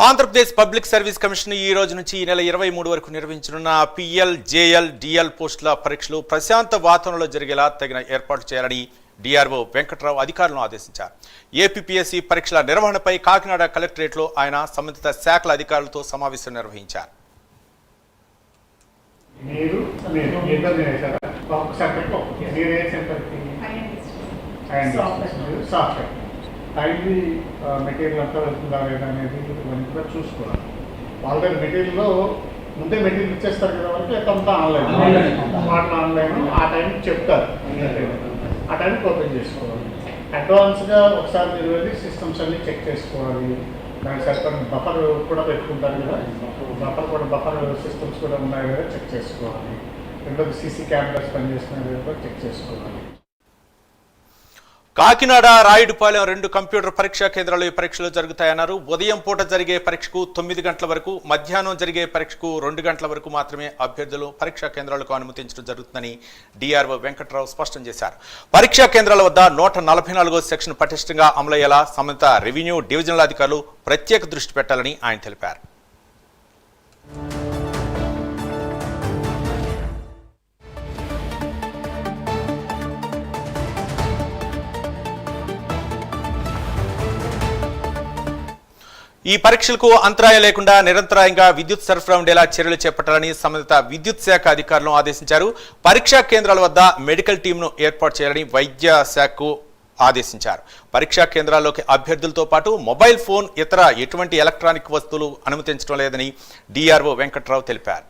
Andhra Pradesh public service commission ఈ రోజు నుంచి ఈ నెల 23 వరకు నిర్వహించనున్న పిఎల్, జేఎల్, డిఎల్ పోస్టుల పరీక్షలు ప్రశాంత వాతావరణంలో జరిగేలా తగిన ఏర్పాట్లు చేయాలని డిఆర్ఓ వెంకట్రావు అధికారులను ఆదేశించారు. ఏపీపీఎస్సీ పరీక్షల నిర్వహణపై కాకినాడ కలెక్టరేట్లో ఆయన సంబంధిత శాఖల అధికారులతో సమావేశం నిర్వహించారు. టైమ్లీ మెటీరియల్ అంతా వెళ్తుందా లేదా అనేది ఇవన్నీ కూడా చూసుకోవాలి. ఆల్రెడీ మెటీరియల్లో ముందే మెటీరియల్ ఇచ్చేస్తారు కదా, వరకు అంతా ఆన్లైన్ వాటిని ఆన్లైన్ ఆ టైంకి చెప్తారు, ఆ టైంకి ఓపెన్ చేసుకోవాలి. అడ్వాన్స్గా ఒకసారి మీరు వెళ్ళి సిస్టమ్స్ అన్నీ చెక్ చేసుకోవాలి. దానికి సరిపడిన బఫర్ కూడా పెట్టుకుంటారు కదా, బఫర్ సిస్టమ్స్ కూడా ఉన్నాయి కదా చెక్ చేసుకోవాలి. రెండోది సీసీ కెమెరాస్ పనిచేస్తున్నాయి కూడా చెక్ చేసుకోవాలి. కాకినాడ, రాయుడుపాలెం 2 కంప్యూటర్ పరీక్షా కేంద్రాలు ఈ పరీక్షలు జరుగుతాయన్నారు. ఉదయం పూట జరిగే పరీక్షకు 9 గంటల వరకు, మధ్యాహ్నం జరిగే పరీక్షకు 2 గంటల వరకు మాత్రమే అభ్యర్థులు పరీక్షా కేంద్రాలకు అనుమతించడం జరుగుతుందని డిఆర్ఓ వెంకట్రావు స్పష్టం చేశారు. పరీక్షా కేంద్రాల వద్ద 144వ సెక్షన్ పటిష్టంగా అమలయ్యేలా సంబంధిత రెవెన్యూ డివిజనల్ అధికారులు ప్రత్యేక దృష్టి పెట్టాలని ఆయన తెలిపారు. ఈ పరీక్షలకు అంతరాయం లేకుండా నిరంతరాయంగా విద్యుత్ సరఫరా ఉండేలా చర్యలు చేపట్టాలని సంబంధిత విద్యుత్ శాఖ అధికారులను ఆదేశించారు. పరీక్షా కేంద్రాల వద్ద మెడికల్ టీంను ఏర్పాటు చేయాలని వైద్య శాఖకు ఆదేశించారు. పరీక్షా కేంద్రాల్లోకి అభ్యర్థులతో పాటు మొబైల్ ఫోన్, ఇతర ఎటువంటి ఎలక్ట్రానిక్ వస్తువులు అనుమతించడం లేదని డిఆర్ఓ వెంకట్రావు తెలిపారు.